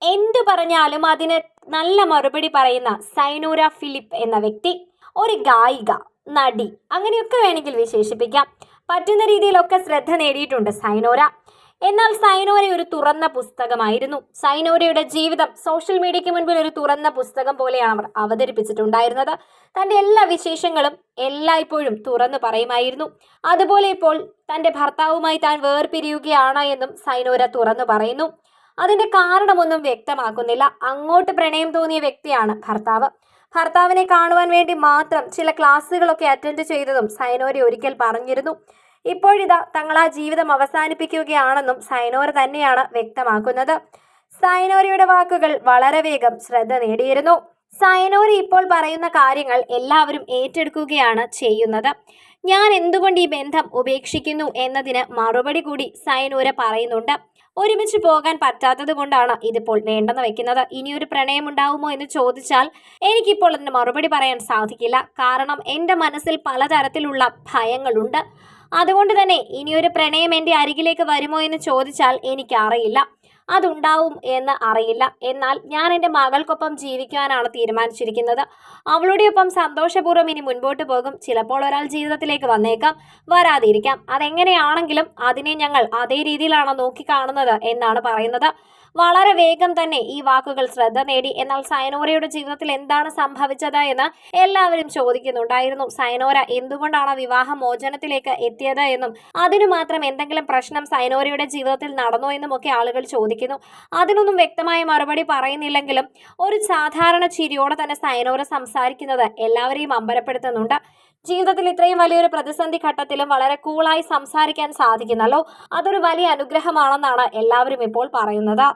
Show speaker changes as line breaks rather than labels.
എന്തു പറഞ്ഞാലും അതിന് നല്ല മറുപടി പറയുന്ന സൈനൂര ഫിലിപ്പ് എന്ന വ്യക്തി ഒരു ഗായിക, നടി, അങ്ങനെയൊക്കെ വേണമെങ്കിൽ വിശേഷിപ്പിക്കാം. പറ്റുന്ന രീതിയിലൊക്കെ ശ്രദ്ധ നേടിയിട്ടുണ്ട് സൈനോര. എന്നാൽ സൈനോര ഒരു തുറന്ന പുസ്തകമായിരുന്നു. സൈനോരയുടെ ജീവിതം സോഷ്യൽ മീഡിയയ്ക്ക് മുൻപിൽ ഒരു തുറന്ന പുസ്തകം പോലെയാണ് അവർ അവതരിപ്പിച്ചിട്ടുണ്ടായിരുന്നത്. തന്റെ എല്ലാ വിശേഷങ്ങളും എല്ലായ്പ്പോഴും തുറന്നു പറയുമായിരുന്നു. അതുപോലെ ഇപ്പോൾ തന്റെ ഭർത്താവുമായി താൻ വേർപിരിയുകയാണ് എന്നും സൈനോര തുറന്നു പറയുന്നു. അതിന്റെ കാരണമൊന്നും വ്യക്തമാക്കുന്നില്ല. അങ്ങോട്ട് പ്രണയം തോന്നിയ വ്യക്തിയാണ് ഭർത്താവ്. ഭർത്താവിനെ കാണുവാൻ വേണ്ടി മാത്രം ചില ക്ലാസ്സുകളൊക്കെ അറ്റൻഡ് ചെയ്തതും സൈനോര ഒരിക്കൽ പറഞ്ഞിരുന്നു. ഇപ്പോഴിതാ തങ്ങൾ ആ ജീവിതം അവസാനിപ്പിക്കുകയാണെന്നും സൈനോര തന്നെയാണ് വ്യക്തമാക്കുന്നത്. സൈനോരയുടെ വാക്കുകൾ വളരെ വേഗം ശ്രദ്ധ നേടിയിരുന്നു. സൈനോര ഇപ്പോൾ പറയുന്ന കാര്യങ്ങൾ എല്ലാവരും ഏറ്റെടുക്കുകയാണ് ചെയ്യുന്നത്. ഞാൻ എന്തുകൊണ്ട് ഈ ബന്ധം ഉപേക്ഷിക്കുന്നു എന്നതിന് മറുപടി കൂടി സൈനോര പറയുന്നുണ്ട്. ഒരുമിച്ച് പോകാൻ പറ്റാത്തത് കൊണ്ടാണ് ഇതിപ്പോൾ വേണ്ടെന്ന് വെക്കുന്നത്. ഇനിയൊരു പ്രണയം ഉണ്ടാവുമോ എന്ന് ചോദിച്ചാൽ എനിക്കിപ്പോൾ അതിന് മറുപടി പറയാൻ സാധിക്കില്ല. കാരണം എൻ്റെ മനസ്സിൽ പലതരത്തിലുള്ള ഭയങ്ങളുണ്ട്. അതുകൊണ്ട് തന്നെ ഇനിയൊരു പ്രണയം എൻ്റെ അരികിലേക്ക് വരുമോ എന്ന് ചോദിച്ചാൽ എനിക്കറിയില്ല. അതുണ്ടാവും എന്ന് അറിയില്ല. എന്നാൽ ഞാൻ എൻ്റെ മകൾക്കൊപ്പം ജീവിക്കുവാനാണ് തീരുമാനിച്ചിരിക്കുന്നത്. അവളുടെ ഒപ്പം സന്തോഷപൂർവ്വം ഇനി മുൻപോട്ട് പോകും. ചിലപ്പോൾ ഒരാൾ ജീവിതത്തിലേക്ക് വന്നേക്കാം, വരാതിരിക്കാം. അതെങ്ങനെയാണെങ്കിലും അതിനെ ഞങ്ങൾ അതേ രീതിയിലാണ് നോക്കിക്കാണുന്നത് എന്നാണ് പറയുന്നത്. വളരെ വേഗം തന്നെ ഈ വാക്കുകൾ ശ്രദ്ധ നേടി. എന്നാൽ സൈനോരയുടെ ജീവിതത്തിൽ എന്താണ് സംഭവിച്ചത് എന്ന് എല്ലാവരും ചോദിക്കുന്നുണ്ടായിരുന്നു. സൈനോര എന്തുകൊണ്ടാണ് വിവാഹമോചനത്തിലേക്ക് എത്തിയത് എന്നും അതിനു മാത്രം എന്തെങ്കിലും പ്രശ്നം സൈനോരയുടെ ജീവിതത്തിൽ നടന്നോ എന്നും ഒക്കെ ആളുകൾ ചോദിക്കുന്നു. അതിനൊന്നും വ്യക്തമായ മറുപടി പറയുന്നില്ലെങ്കിലും ഒരു സാധാരണ ചിരിയോടെ തന്നെ സൈനോര സംസാരിക്കുന്നത് എല്ലാവരെയും അമ്പരപ്പെടുത്തുന്നുണ്ട്. ജീവിതത്തിൽ ഇത്രയും വലിയൊരു പ്രതിസന്ധി ഘട്ടത്തിലും വളരെ കൂളായി സംസാരിക്കാൻ സാധിക്കുന്നല്ലോ, അതൊരു വലിയ അനുഗ്രഹമാണെന്നാണ് എല്ലാവരും ഇപ്പോൾ പറയുന്നത്.